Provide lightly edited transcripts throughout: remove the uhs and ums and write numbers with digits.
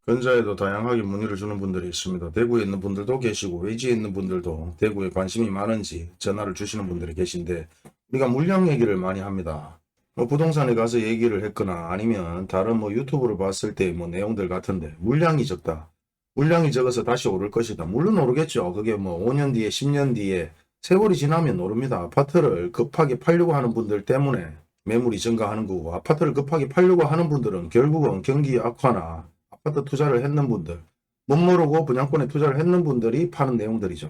근자에도 다양하게 문의를 주는 분들이 있습니다. 대구에 있는 분들도 계시고 외지에 있는 분들도 대구에 관심이 많은지 전화를 주시는 분들이 계신데 우리가 물량 얘기를 많이 합니다. 뭐 부동산에 가서 얘기를 했거나 아니면 다른 뭐 유튜브를 봤을 때 뭐 내용들 같은데 물량이 적다. 물량이 적어서 다시 오를 것이다. 물론 오르겠죠. 그게 뭐 5년 뒤에 10년 뒤에 세월이 지나면 오릅니다. 아파트를 급하게 팔려고 하는 분들 때문에 매물이 증가하는 거고 아파트를 급하게 팔려고 하는 분들은 결국은 경기 악화나 아파트 투자를 했는 분들, 못 모르고 분양권에 투자를 했는 분들이 파는 내용들이죠.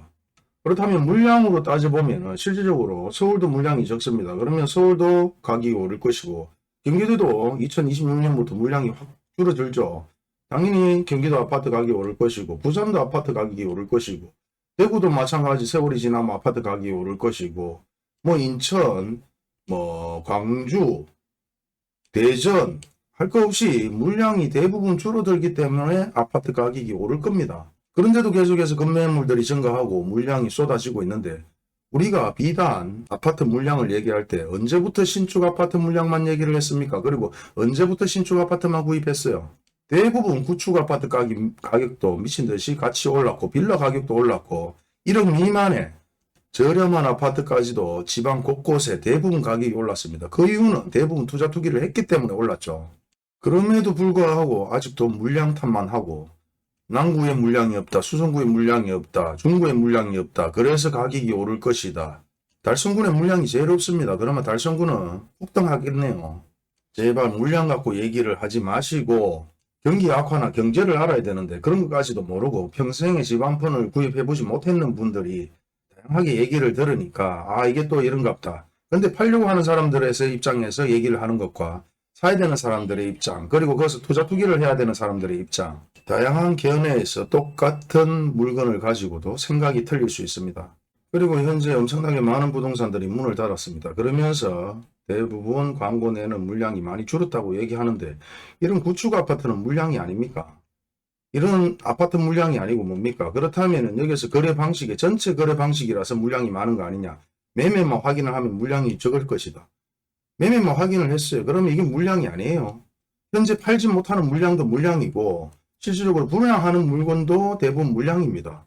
그렇다면 물량으로 따져보면 실질적으로 서울도 물량이 적습니다. 그러면 서울도 가격이 오를 것이고 경기도도 2026년부터 물량이 확 줄어들죠. 당연히 경기도 아파트 가격이 오를 것이고 부산도 아파트 가격이 오를 것이고 대구도 마찬가지 세월이 지나면 아파트 가격이 오를 것이고 뭐 인천, 뭐 광주, 대전 할 거 없이 물량이 대부분 줄어들기 때문에 아파트 가격이 오를 겁니다. 그런데도 계속해서 급매물들이 증가하고 물량이 쏟아지고 있는데 우리가 비단 아파트 물량을 얘기할 때 언제부터 신축 아파트 물량만 얘기를 했습니까? 그리고 언제부터 신축 아파트만 구입했어요? 대부분 구축 아파트 가격도 미친 듯이 같이 올랐고 빌라 가격도 올랐고 1억 미만의 저렴한 아파트까지도 지방 곳곳에 대부분 가격이 올랐습니다. 그 이유는 대부분 투자 투기를 했기 때문에 올랐죠. 그럼에도 불구하고 아직도 물량 탓만 하고 남구에 물량이 없다, 수성구에 물량이 없다, 중구에 물량이 없다. 그래서 가격이 오를 것이다. 달성군에 물량이 제일 없습니다. 그러면 달성군은 폭등하겠네요. 제발 물량 갖고 얘기를 하지 마시고 경기 악화나 경제를 알아야 되는데 그런 것까지도 모르고 평생에 집안폰을 구입해보지 못했는 분들이 다양하게 얘기를 들으니까 아 이게 또 이런갑다. 근데 팔려고 하는 사람들의 입장에서 얘기를 하는 것과 사야 되는 사람들의 입장, 그리고 거기서 투자 투기를 해야 되는 사람들의 입장, 다양한 견해에서 똑같은 물건을 가지고도 생각이 틀릴 수 있습니다. 그리고 현재 엄청나게 많은 부동산들이 문을 닫았습니다. 그러면서 대부분 광고 내는 물량이 많이 줄었다고 얘기하는데 이런 구축 아파트는 물량이 아닙니까? 이런 아파트 물량이 아니고 뭡니까? 그렇다면 여기서 거래 방식이 전체 거래 방식이라서 물량이 많은 거 아니냐? 매매만 확인을 하면 물량이 적을 것이다. 매매만 확인을 했어요. 그러면 이게 물량이 아니에요. 현재 팔지 못하는 물량도 물량이고 실질적으로 분양하는 물건도 대부분 물량입니다.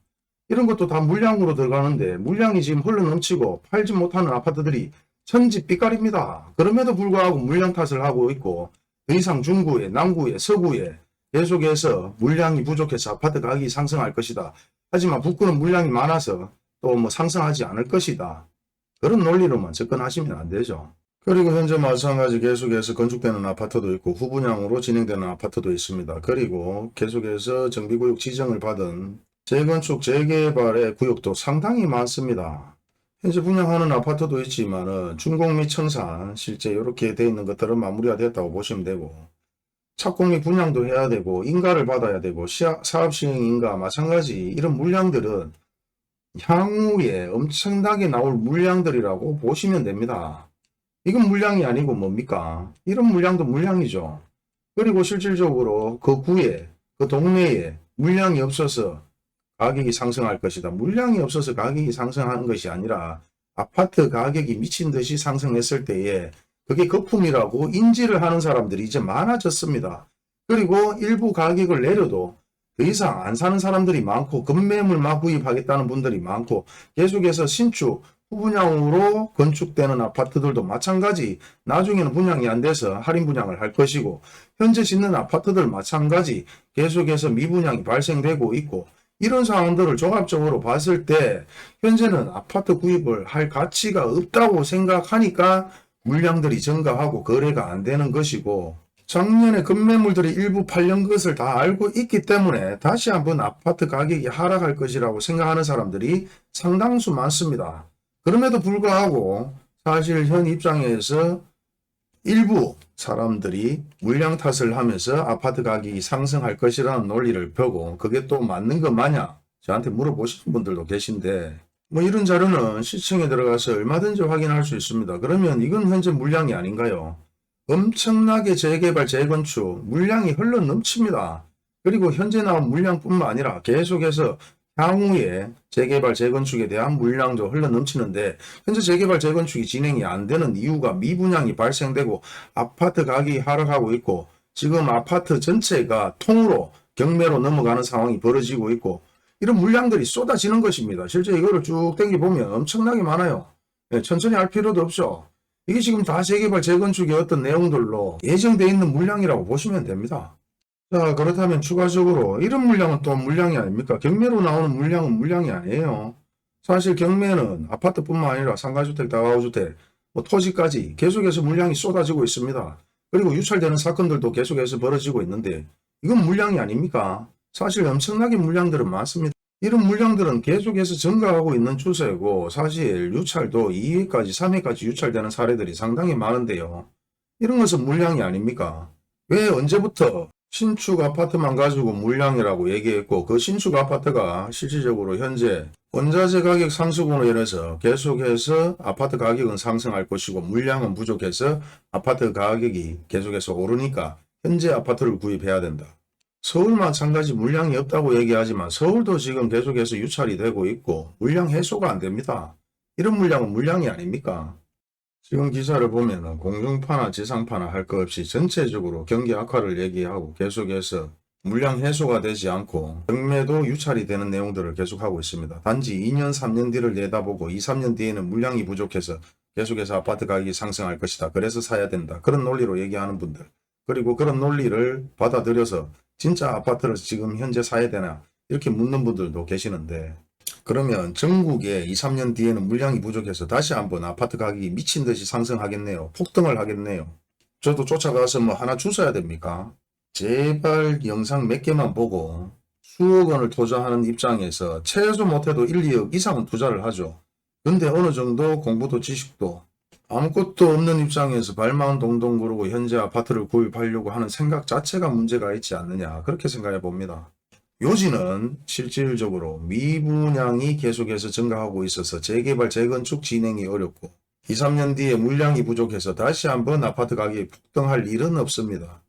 이런 것도 다 물량으로 들어가는데 물량이 지금 흘러넘치고 팔지 못하는 아파트들이 천지빛깔입니다. 그럼에도 불구하고 물량 탓을 하고 있고 더 이상 중구에, 남구에, 서구에 계속해서 물량이 부족해서 아파트 가격이 상승할 것이다. 하지만 북구는 물량이 많아서 또 뭐 상승하지 않을 것이다. 그런 논리로만 접근하시면 안 되죠. 그리고 현재 마찬가지 계속해서 건축되는 아파트도 있고 후분양으로 진행되는 아파트도 있습니다. 그리고 계속해서 정비구역 지정을 받은 재건축 재개발의 구역도 상당히 많습니다. 현재 분양하는 아파트도 있지만 준공 및 청산 실제 이렇게 되어 있는 것들은 마무리가 됐다고 보시면 되고 착공 및 분양도 해야 되고 인가를 받아야 되고 사업시행 인가 마찬가지 이런 물량들은 향후에 엄청나게 나올 물량들이라고 보시면 됩니다. 이건 물량이 아니고 뭡니까? 이런 물량도 물량이죠. 그리고 실질적으로 그 구에, 그 동네에 물량이 없어서 가격이 상승할 것이다. 물량이 없어서 가격이 상승하는 것이 아니라 아파트 가격이 미친 듯이 상승했을 때에 그게 거품이라고 인지를 하는 사람들이 이제 많아졌습니다. 그리고 일부 가격을 내려도 더 이상 안 사는 사람들이 많고 급매물만 구입하겠다는 분들이 많고 계속해서 신축, 후분양으로 건축되는 아파트들도 마찬가지 나중에는 분양이 안 돼서 할인 분양을 할 것이고 현재 짓는 아파트들 마찬가지 계속해서 미분양이 발생되고 있고 이런 상황들을 종합적으로 봤을 때 현재는 아파트 구입을 할 가치가 없다고 생각하니까 물량들이 증가하고 거래가 안 되는 것이고 작년에 급매물들이 일부 팔린 것을 다 알고 있기 때문에 다시 한번 아파트 가격이 하락할 것이라고 생각하는 사람들이 상당수 많습니다. 그럼에도 불구하고 사실 현 입장에서 일부 사람들이 물량 탓을 하면서 아파트 가격이 상승할 것이라는 논리를 펴고 그게 또 맞는 것 마냥 저한테 물어보시는 분들도 계신데 뭐 이런 자료는 시청에 들어가서 얼마든지 확인할 수 있습니다. 그러면 이건 현재 물량이 아닌가요? 엄청나게 재개발, 재건축, 물량이 흘러 넘칩니다. 그리고 현재 나온 물량뿐만 아니라 계속해서 향후에 재개발, 재건축에 대한 물량도 흘러 넘치는데 현재 재개발, 재건축이 진행이 안 되는 이유가 미분양이 발생되고 아파트 가격이 하락하고 있고 지금 아파트 전체가 통으로 경매로 넘어가는 상황이 벌어지고 있고 이런 물량들이 쏟아지는 것입니다. 실제 이거를 쭉 당겨보면 엄청나게 많아요. 예, 천천히 할 필요도 없죠. 이게 지금 다 재개발, 재건축의 어떤 내용들로 예정되어 있는 물량이라고 보시면 됩니다. 자, 그렇다면 추가적으로 이런 물량은 또 물량이 아닙니까? 경매로 나오는 물량은 물량이 아니에요. 사실 경매는 아파트뿐만 아니라 상가주택, 다가구주택, 뭐 토지까지 계속해서 물량이 쏟아지고 있습니다. 그리고 유찰되는 사건들도 계속해서 벌어지고 있는데 이건 물량이 아닙니까? 사실 엄청나게 물량들은 많습니다. 이런 물량들은 계속해서 증가하고 있는 추세고 사실 유찰도 2회까지 3회까지 유찰되는 사례들이 상당히 많은데요. 이런 것은 물량이 아닙니까? 왜 언제부터 신축 아파트만 가지고 물량이라고 얘기했고 그 신축 아파트가 실질적으로 현재 원자재 가격 상승으로 인해서 계속해서 아파트 가격은 상승할 것이고 물량은 부족해서 아파트 가격이 계속해서 오르니까 현재 아파트를 구입해야 된다. 서울 마찬가지 물량이 없다고 얘기하지만 서울도 지금 계속해서 유찰이 되고 있고 물량 해소가 안 됩니다. 이런 물량은 물량이 아닙니까? 지금 기사를 보면 공중파나 지상파나 할 것 없이 전체적으로 경기 악화를 얘기하고 계속해서 물량 해소가 되지 않고 경매도 유찰이 되는 내용들을 계속하고 있습니다. 단지 2년 3년 뒤를 내다보고 2, 3년 뒤에는 물량이 부족해서 계속해서 아파트 가격이 상승할 것이다. 그래서 사야 된다. 그런 논리로 얘기하는 분들. 그리고 그런 논리를 받아들여서 진짜 아파트를 지금 현재 사야 되나 이렇게 묻는 분들도 계시는데 그러면 전국에 2, 3년 뒤에는 물량이 부족해서 다시 한번 아파트 가격이 미친 듯이 상승하겠네요. 폭등을 하겠네요. 저도 쫓아가서 뭐 하나 주셔야 됩니까? 제발 영상 몇 개만 보고 수억 원을 투자하는 입장에서 최소 못해도 1, 2억 이상은 투자를 하죠. 근데 어느 정도 공부도 지식도 아무것도 없는 입장에서 발만 동동 구르고 현재 아파트를 구입하려고 하는 생각 자체가 문제가 있지 않느냐 그렇게 생각해 봅니다. 요지는 실질적으로 미분양이 계속해서 증가하고 있어서 재개발, 재건축 진행이 어렵고 2, 3년 뒤에 물량이 부족해서 다시 한번 아파트 가격이 폭등할 일은 없습니다.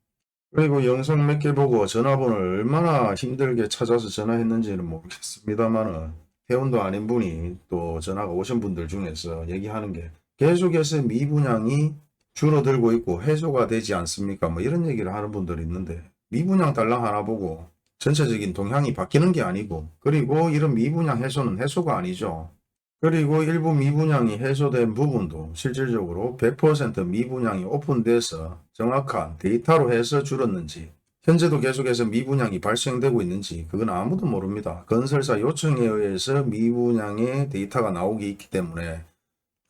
그리고 영상 몇 개 보고 전화번호를 얼마나 힘들게 찾아서 전화했는지는 모르겠습니다만은 회원도 아닌 분이 또 전화가 오신 분들 중에서 얘기하는 게 계속해서 미분양이 줄어들고 있고 해소가 되지 않습니까? 뭐 이런 얘기를 하는 분들이 있는데 미분양 달랑 하나 보고 전체적인 동향이 바뀌는 게 아니고 그리고 이런 미분양 해소는 해소가 아니죠. 그리고 일부 미분양이 해소된 부분도 실질적으로 100% 미분양이 오픈돼서 정확한 데이터로 해서 줄었는지 현재도 계속해서 미분양이 발생되고 있는지 그건 아무도 모릅니다. 건설사 요청에 의해서 미분양의 데이터가 나오기 있기 때문에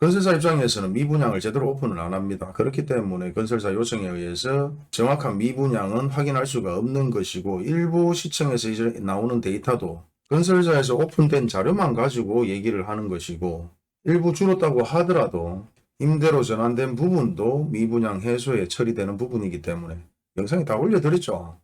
건설사 입장에서는 미분양을 제대로 오픈을 안 합니다. 그렇기 때문에 건설사 요청에 의해서 정확한 미분양은 확인할 수가 없는 것이고 일부 시청에서 이제 나오는 데이터도 건설사에서 오픈된 자료만 가지고 얘기를 하는 것이고 일부 줄었다고 하더라도 임대로 전환된 부분도 미분양 해소에 처리되는 부분이기 때문에 영상에 다 올려드렸죠.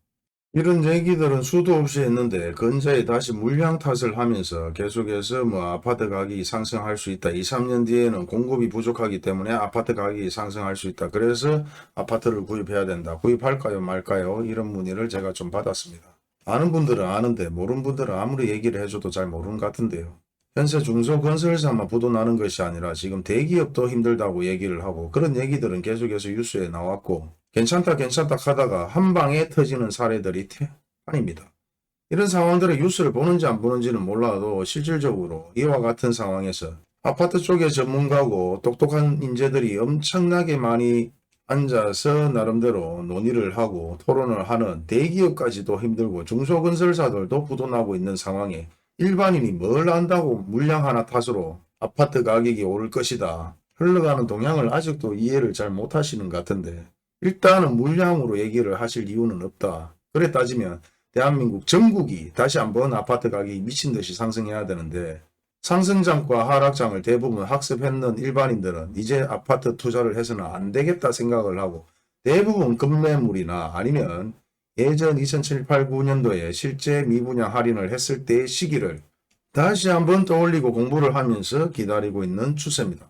이런 얘기들은 수도 없이 했는데 근자에 다시 물량 탓을 하면서 계속해서 뭐 아파트 가격이 상승할 수 있다. 2, 3년 뒤에는 공급이 부족하기 때문에 아파트 가격이 상승할 수 있다. 그래서 아파트를 구입해야 된다. 구입할까요 말까요? 이런 문의를 제가 좀 받았습니다. 아는 분들은 아는데 모르는 분들은 아무리 얘기를 해줘도 잘 모르는 것 같은데요. 현재 중소건설사만 부도나는 것이 아니라 지금 대기업도 힘들다고 얘기를 하고 그런 얘기들은 계속해서 뉴스에 나왔고 괜찮다 하다가 한 방에 터지는 사례들이 아닙니다. 이런 상황들의 뉴스를 보는지 안 보는지는 몰라도 실질적으로 이와 같은 상황에서 아파트 쪽의 전문가고 똑똑한 인재들이 엄청나게 많이 앉아서 나름대로 논의를 하고 토론을 하는 대기업까지도 힘들고 중소건설사들도 부도나고 있는 상황에 일반인이 뭘 안다고 물량 하나 탓으로 아파트 가격이 오를 것이다. 흘러가는 동향을 아직도 이해를 잘 못하시는 것 같은데 일단은 물량으로 얘기를 하실 이유는 없다. 그래 따지면 대한민국 전국이 다시 한번 아파트 가격이 미친 듯이 상승해야 되는데 상승장과 하락장을 대부분 학습했는 일반인들은 이제 아파트 투자를 해서는 안 되겠다 생각을 하고 대부분 급매물이나 아니면 예전 2007, 8, 9년도에 실제 미분양 할인을 했을 때의 시기를 다시 한번 떠올리고 공부를 하면서 기다리고 있는 추세입니다.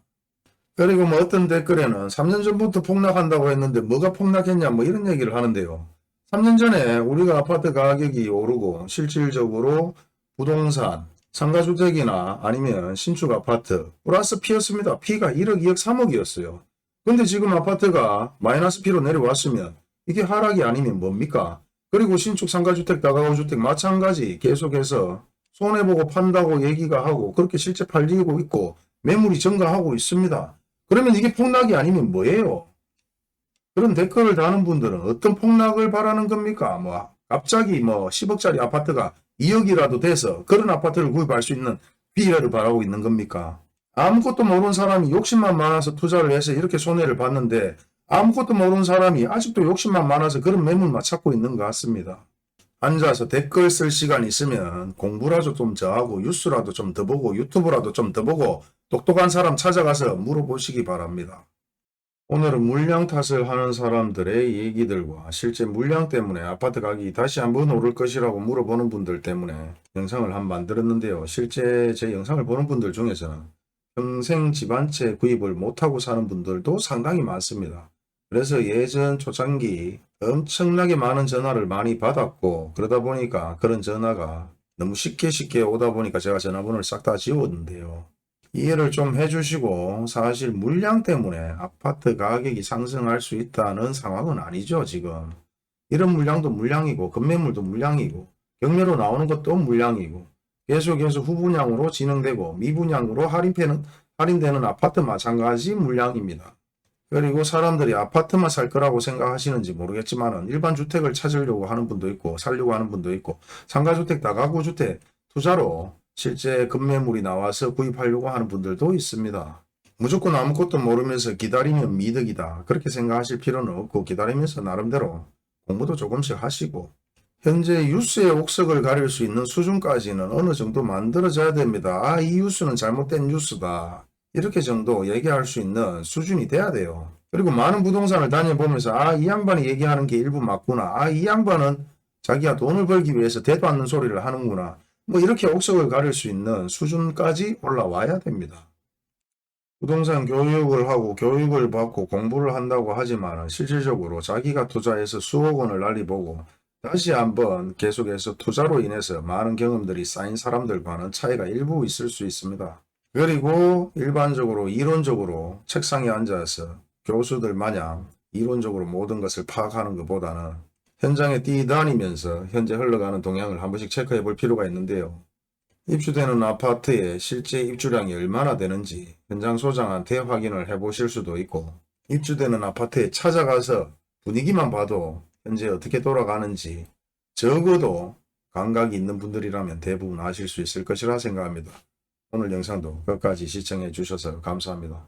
그리고 뭐 어떤 댓글에는 3년 전부터 폭락한다고 했는데 뭐가 폭락했냐 뭐 이런 얘기를 하는데요. 3년 전에 우리가 아파트 가격이 오르고 실질적으로 부동산, 상가주택이나 아니면 신축 아파트 플러스 P였습니다. P가 1억, 2억, 3억이었어요. 근데 지금 아파트가 마이너스 P로 내려왔으면 이게 하락이 아니면 뭡니까? 그리고 신축 상가주택, 다가구주택 마찬가지 계속해서 손해보고 판다고 얘기가 하고 그렇게 실제 팔리고 있고 매물이 증가하고 있습니다. 그러면 이게 폭락이 아니면 뭐예요? 그런 댓글을 다는 분들은 어떤 폭락을 바라는 겁니까? 뭐 갑자기 뭐 10억짜리 아파트가 2억이라도 돼서 그런 아파트를 구입할 수 있는 기회를 바라고 있는 겁니까? 아무것도 모르는 사람이 욕심만 많아서 투자를 해서 이렇게 손해를 봤는데 아무것도 모르는 사람이 아직도 욕심만 많아서 그런 매물만 찾고 있는 것 같습니다. 앉아서 댓글 쓸 시간 있으면 공부라도 좀 더 하고 뉴스라도 좀 더 보고 유튜브라도 좀 더 보고 똑똑한 사람 찾아가서 물어보시기 바랍니다. 오늘은 물량 탓을 하는 사람들의 얘기들과 실제 물량 때문에 아파트 가격이 다시 한번 오를 것이라고 물어보는 분들 때문에 영상을 한번 만들었는데요. 실제 제 영상을 보는 분들 중에서는 평생 집 한 채 구입을 못하고 사는 분들도 상당히 많습니다. 그래서 예전 초창기 엄청나게 많은 전화를 많이 받았고 그러다 보니까 그런 전화가 너무 쉽게 오다 보니까 제가 전화번호를 싹 다 지웠는데요. 이해를 좀 해주시고 사실 물량 때문에 아파트 가격이 상승할 수 있다는 상황은 아니죠. 지금 이런 물량도 물량이고 급매물도 물량이고 경매로 나오는 것도 물량이고 계속해서 후분양으로 진행되고 미분양으로 할인되는 아파트 마찬가지 물량입니다. 그리고 사람들이 아파트만 살 거라고 생각하시는지 모르겠지만 일반 주택을 찾으려고 하는 분도 있고 살려고 하는 분도 있고 상가주택, 다가구주택 투자로 실제 급매물이 나와서 구입하려고 하는 분들도 있습니다. 무조건 아무것도 모르면서 기다리면 미득이다. 그렇게 생각하실 필요는 없고 기다리면서 나름대로 공부도 조금씩 하시고 현재 뉴스의 옥석을 가릴 수 있는 수준까지는 어느 정도 만들어져야 됩니다. 아, 이 뉴스는 잘못된 뉴스다. 이렇게 정도 얘기할 수 있는 수준이 돼야 돼요. 그리고 많은 부동산을 다녀보면서 아, 이 양반이 얘기하는 게 일부 맞구나. 아, 이 양반은 자기가 돈을 벌기 위해서 대도 않는 소리를 하는구나. 뭐 이렇게 옥석을 가릴 수 있는 수준까지 올라와야 됩니다. 부동산 교육을 하고 교육을 받고 공부를 한다고 하지만 실질적으로 자기가 투자해서 수억 원을 날리보고 다시 한번 계속해서 투자로 인해서 많은 경험들이 쌓인 사람들과는 차이가 일부 있을 수 있습니다. 그리고 일반적으로 이론적으로 책상에 앉아서 교수들 마냥 이론적으로 모든 것을 파악하는 것보다는 현장에 뛰다니면서 현재 흘러가는 동향을 한 번씩 체크해 볼 필요가 있는데요. 입주되는 아파트의 실제 입주량이 얼마나 되는지 현장 소장한테 확인을 해 보실 수도 있고 입주되는 아파트에 찾아가서 분위기만 봐도 현재 어떻게 돌아가는지 적어도 감각이 있는 분들이라면 대부분 아실 수 있을 것이라 생각합니다. 오늘 영상도 끝까지 시청해 주셔서 감사합니다.